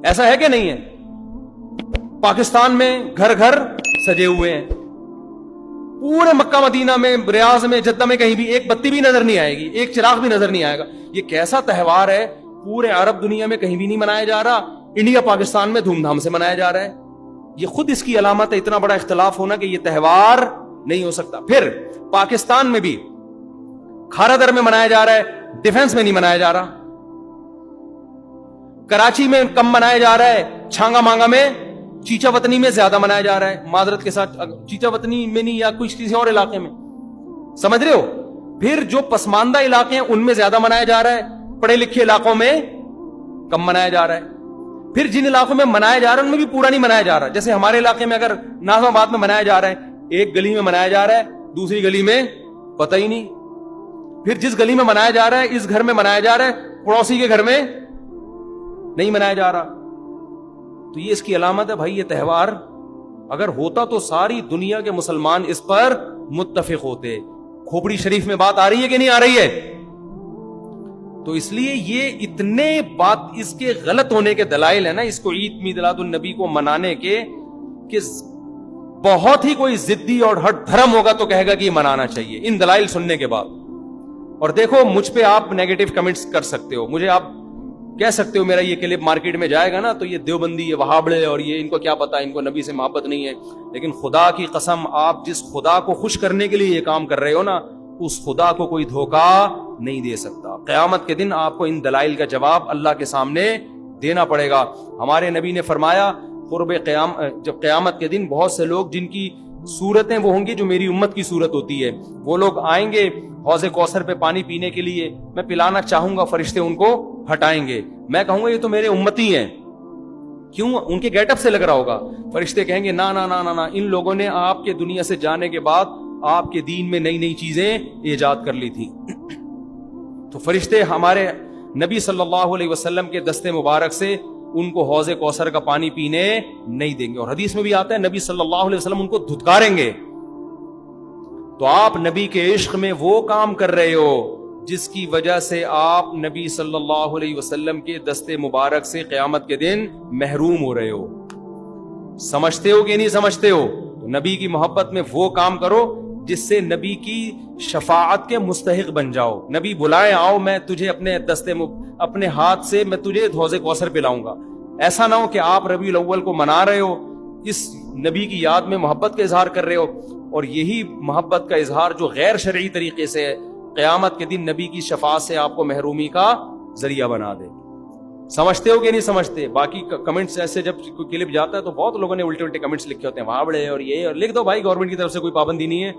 ایسا ہے کہ نہیں ہے؟ پاکستان میں گھر گھر سجے ہوئے ہیں، پورے مکہ مدینہ میں، ریاض میں، جدہ میں کہیں بھی ایک بتی بھی نظر نہیں آئے گی، ایک چراغ بھی نظر نہیں آئے گا۔ یہ کیسا تہوار ہے؟ پورے عرب دنیا میں کہیں بھی نہیں منایا جا رہا، انڈیا پاکستان میں دھوم دھام سے منایا جا رہا ہے۔ یہ خود اس کی علامت ہے، اتنا بڑا اختلاف ہونا کہ یہ تہوار نہیں ہو سکتا۔ پھر پاکستان میں بھی کھارا در میں منایا جا رہا ہے، ڈیفنس میں نہیں منایا جا رہا۔ کراچی میں کم منایا جا رہا ہے، چھانگا مانگا میں، چیچا وطنی میں زیادہ منایا جا رہا ہے۔ معذرت کے ساتھ، چیچا وطنی میں نہیں، یا کسی اور علاقے میں، سمجھ رہے ہو؟ پھر جو پسماندہ علاقے ہیں ان میں زیادہ منایا جا رہا ہے، پڑھے لکھے علاقوں میں کم منایا جا رہا ہے۔ پھر جن علاقوں میں منایا جا رہا ہے ان میں بھی پورا نہیں منایا جا رہا۔ جیسے ہمارے علاقے میں اگر ناظم آباد میں منایا جا رہا ہے، ایک گلی میں منایا جا رہا ہے، دوسری گلی میں پتہ ہی نہیں۔ پھر جس گلی میں منایا جا رہا ہے، اس گھر میں منایا جا رہا ہے، پڑوسی کے گھر میں نہیں منایا جا رہا۔ تو یہ اس کی علامت ہے بھائی، یہ تہوار اگر ہوتا تو ساری دنیا کے مسلمان اس پر متفق ہوتے۔ کھوپڑی شریف میں بات آ رہی ہے کہ نہیں آ رہی ہے؟ تو اس لیے یہ اتنے بات اس کے غلط ہونے کے دلائل ہیں نا، اس کو عید میلاد النبی کو منانے کے، کہ بہت ہی کوئی ضدی اور ہٹ دھرم ہوگا تو کہے گا کہ یہ منانا چاہیے ان دلائل سننے کے بعد۔ اور دیکھو مجھ پہ آپ نیگیٹو کمنٹس کر سکتے ہو، مجھے آپ کہہ سکتے ہو میرا یہ کلپ مارکیٹ میں جائے گا نا تو یہ دیوبندی، یہ وہابڑے، اور یہ ان کو کیا پتا، ان کو نبی سے محبت نہیں ہے۔ لیکن خدا کی قسم، آپ جس خدا کو خوش کرنے کے لیے یہ کام کر رہے ہو نا، اس خدا کو کوئی دھوکہ نہیں دے سکتا۔ قیامت کے دن آپ کو ان دلائل کا جواب اللہ کے سامنے دینا پڑے گا۔ ہمارے نبی نے فرمایا جب قیامت کے دن بہت سے لوگ جن کی صورتیں وہ ہوں گی جو میری امت کی صورت ہوتی ہے، وہ لوگ آئیں گے حوض کوثر پہ پانی پینے کے لیے، میں پلانا چاہوں گا، فرشتے ان کو ہٹائیں گے، میں کہوں گا یہ تو میرے امتی ہیں۔ کیوں؟ ان کے گیٹ اپ سے لگ رہا ہوگا۔ فرشتے کہیں گے نا نا نا نا نا، ان لوگوں نے آپ کے دنیا سے جانے کے بعد آپ کے دین میں نئی نئی چیزیں ایجاد کر لی تھی۔ تو فرشتے ہمارے نبی صلی اللہ علیہ وسلم کے دستے مبارک سے ان کو حوض کوثر کا پانی پینے نہیں دیں گے، اور حدیث میں بھی آتا ہے نبی صلی اللہ علیہ وسلم ان کو دھتکاریں گے۔ تو آپ نبی کے عشق میں وہ کام کر رہے ہو جس کی وجہ سے آپ نبی صلی اللہ علیہ وسلم کے دستے مبارک سے قیامت کے دن محروم ہو رہے ہو۔ سمجھتے ہو کہ نہیں سمجھتے ہو؟ تو نبی کی محبت میں وہ کام کرو جس سے نبی کی شفاعت کے مستحق بن جاؤ۔ نبی بلائے آؤ، میں تجھے اپنے ہاتھ سے میں تجھے حوض کوثر پلاؤں گا۔ ایسا نہ ہو کہ آپ ربیع الاول کو منا رہے ہو، اس نبی کی یاد میں محبت کا اظہار کر رہے ہو، اور یہی محبت کا اظہار جو غیر شرعی طریقے سے ہے، قیامت کے دن نبی کی شفاعت سے آپ کو محرومی کا ذریعہ بنا دے۔ سمجھتے ہو کہ نہیں سمجھتے؟ باقی کمنٹس ایسے جب کوئی کلپ جاتا ہے تو بہت لوگوں نے الٹے الٹے کمنٹس لکھے ہوتے ہیں، وہاں بڑے اور یہ، اور لکھ دو بھائی گورنمنٹ کی طرف سے کوئی پابندی نہیں ہے،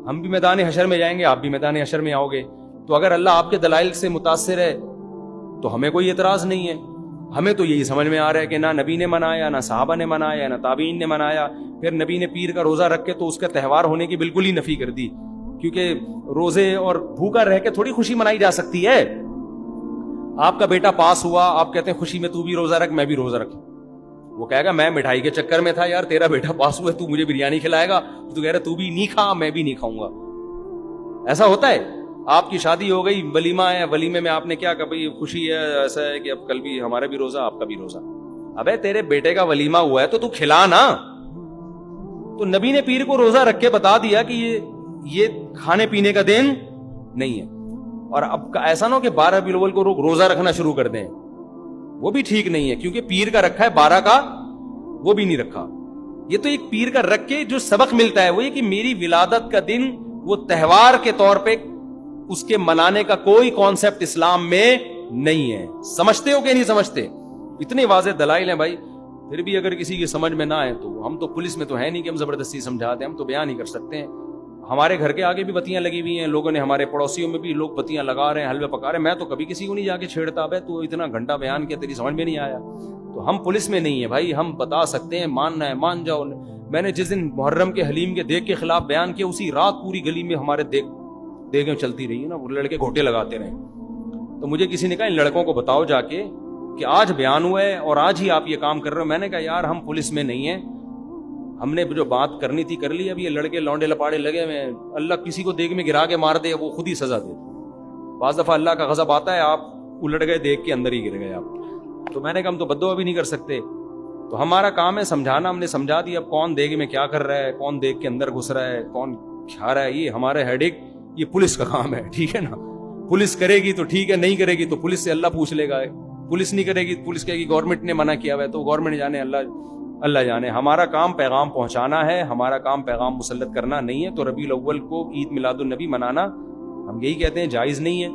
ہم بھی میدان حشر میں جائیں گے، آپ بھی میدان حشر میں آؤ گے۔ تو اگر اللہ آپ کے دلائل سے متاثر ہے تو ہمیں کوئی اعتراض نہیں ہے۔ ہمیں تو یہی سمجھ میں آ رہا ہے کہ نہ نبی نے منایا، نہ صحابہ نے منایا، نہ تابعین نے منایا۔ پھر نبی نے پیر کا روزہ رکھ کے تو اس کا تہوار ہونے کی بالکل ہی نفی کر دی، کیونکہ روزے اور بھوکا رہ کے تھوڑی خوشی منائی جا سکتی ہے۔ آپ کا بیٹا پاس ہوا، آپ کہتے ہیں خوشی میں تو بھی روزہ رکھ، میں بھی روزہ رکھوں۔ وہ کہے گا میں مٹھائی کے چکر میں تھا یار، تیرا بیٹا پاس ہوا ہے، تو مجھے بریانی کھلائے گا، تو کہہ رہا تو بھی نہیں کھا، میں بھی نہیں کھاؤں گا۔ ایسا ہوتا ہے؟ آپ کی شادی ہو گئی، ولیمہ ہے، ولیمے میں آپ نے کیا کہا بھائی خوشی ہے، ایسا ہے کہ اب کل بھی ہمارا بھی روزہ، آپ کا بھی روزہ۔ ابے تیرے بیٹے کا ولیمہ ہوا ہے تو کھلا نا۔ تو نبی نے پیر کو روزہ رکھ کے بتا دیا کہ یہ کھانے پینے کا دن نہیں ہے۔ اور اب ایسا نہ ہو کہ 12 ربیع الاول کو روزہ رکھنا شروع کر دیں، وہ بھی ٹھیک نہیں ہے، کیونکہ پیر کا رکھا ہے، 12 کا وہ بھی نہیں رکھا۔ یہ تو ایک پیر کا رکھ کے جو سبق ملتا ہے وہ یہ کہ میری ولادت کا دن وہ تہوار کے طور پہ اس کے منانے کا کوئی کانسیپٹ اسلام میں نہیں ہے۔ سمجھتے ہو کہ نہیں سمجھتے؟ اتنے واضح دلائل ہیں بھائی، پھر بھی اگر کسی کی سمجھ میں نہ آئے تو ہم تو پولیس میں تو ہے نہیں کہ ہم زبردستی سمجھا دیں، ہم تو بیان ہی کر سکتے ہیں۔ ہمارے گھر کے آگے بھی بتیاں لگی ہوئی ہیں، لوگوں نے ہمارے پڑوسیوں میں بھی لوگ بتیاں لگا رہے ہیں، حلوے پکا رہے ہیں، میں تو کبھی کسی کو نہیں جا کے چھیڑتا، بھائی تو اتنا گھنٹہ بیان کیا تیری سمجھ میں نہیں آیا؟ تو ہم پولیس میں نہیں ہے بھائی، ہم بتا سکتے ہیں، ماننا ہے مان جاؤ۔ میں نے جس دن محرم کے حلیم کے دیگ کے خلاف بیان کیا، اسی رات پوری گلی میں ہمارے دیگیں چلتی رہی نا، وہ لڑکے گھوٹے لگاتے رہے۔ تو مجھے کسی نے کہا ان لڑکوں کو بتاؤ جا کے کہ آج بیان ہوا ہے اور آج ہی آپ یہ کام کر رہے ہو۔ میں نے کہا یار ہم پولیس میں نہیں ہیں، ہم نے جو بات کرنی تھی کر لی، اب یہ لڑکے لونڈے لپاڑے لگے ہوئے ہیں، اللہ کسی کو دیگ میں گرا کے مار دے وہ خود ہی سزا دے۔ بعض دفعہ اللہ کا غضب آتا ہے، آپ الٹ گئے دیگ کے اندر ہی گر گئے آپ۔ تو میں نے کہا ہم تو بددعا بھی نہیں کر سکتے. تو ہمارا کام ہے سمجھانا. ہم نے سمجھا دیا. اب کون دیکھ میں کیا کر رہا ہے, کون دیکھ کے اندر گھس رہا ہے, کون کھا رہا ہے, یہ ہمارا ہیڈ ایک, یہ پولیس کا کام ہے. ٹھیک ہے نا, پولیس کرے گی تو ٹھیک ہے, نہیں کرے گی تو پولیس سے اللہ پوچھ لے گا. پولیس نہیں کرے گی, پولیس کہے گی گورنمنٹ نے منع کیا ہوا ہے, تو گورنمنٹ جانے, اللہ جانے. ہمارا کام پیغام پہنچانا ہے, ہمارا کام پیغام مسلط کرنا نہیں ہے. تو ربیع الاول کو عید میلاد النبی منانا ہم یہی کہتے ہیں جائز نہیں ہے.